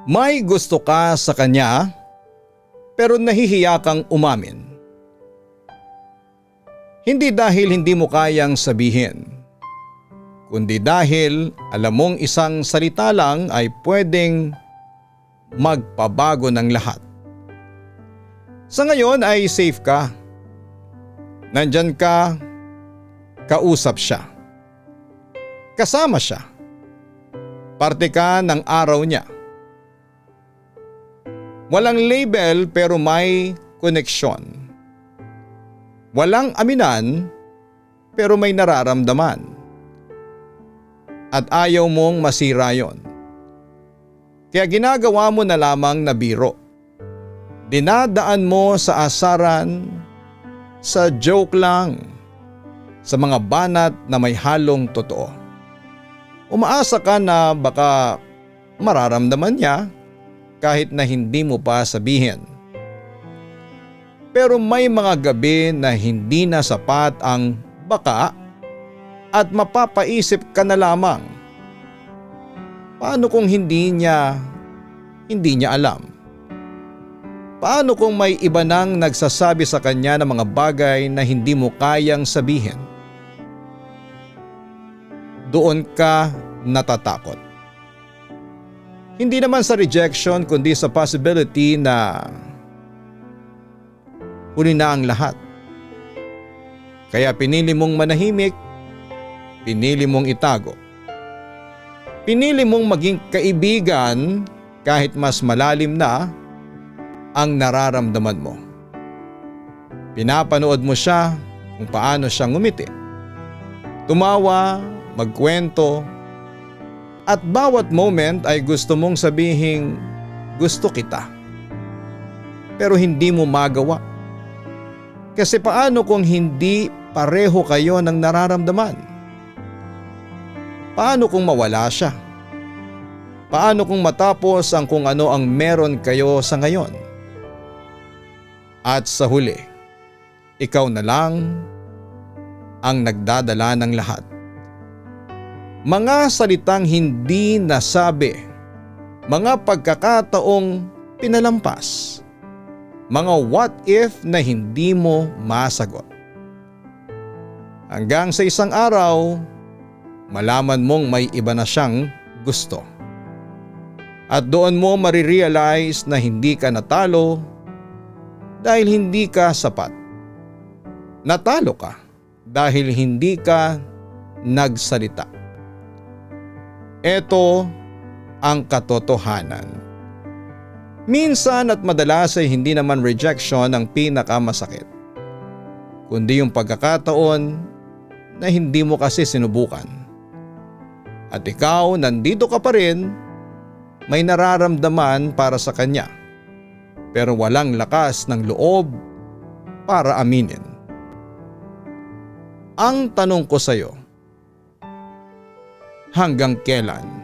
May gusto ka sa kanya pero nahihiya kang umamin. Hindi dahil hindi mo kayang sabihin, kundi dahil alam mong isang salita lang ay pwedeng magpabago ng lahat. Sa ngayon ay safe ka. Nandyan ka, kausap siya. Kasama siya. Parte ka ng araw niya. Walang label pero may koneksyon. Walang aminan pero may nararamdaman. At ayaw mong masira yon. Kaya ginagawa mo na lamang na biro. Dinadaan mo sa asaran, sa joke lang, sa mga banat na may halong totoo. Umaasa ka na baka mararamdaman niya kahit na hindi mo pa sabihin. Pero may mga gabi na hindi na sapat ang baka at mapapaisip ka na lamang. Paano kung hindi niya alam? Paano kung may iba nang nagsasabi sa kanya ng mga bagay na hindi mo kayang sabihin? Doon ka natatakot. Hindi naman sa rejection kundi sa possibility na huli na ang lahat. Kaya pinili mong manahimik, pinili mong itago. Pinili mong maging kaibigan kahit mas malalim na ang nararamdaman mo. Pinapanood mo siya kung paano siya ngumiti. Tumawa, magkwento, at bawat moment ay gusto mong sabihing gusto kita. Pero hindi mo magawa. Kasi paano kung hindi pareho kayo ng nararamdaman? Paano kung mawala siya? Paano kung matapos ang kung ano ang meron kayo sa ngayon? At sa huli, ikaw na lang ang nagdadala ng lahat. Mga salitang hindi nasabi, mga pagkakataong pinalampas, mga what if na hindi mo masagot. Hanggang sa isang araw, malaman mong may iba na siyang gusto. At doon mo marirealize na hindi ka natalo dahil hindi ka sapat. Natalo ka dahil hindi ka nagsalita. Ito ang katotohanan. Minsan at madalas ay hindi naman rejection ang pinakamasakit, kundi yung pagkakataon na hindi mo kasi sinubukan. At ikaw nandito ka pa rin, may nararamdaman para sa kanya, pero walang lakas ng loob para aminin. Ang tanong ko sa iyo, hanggang kailan?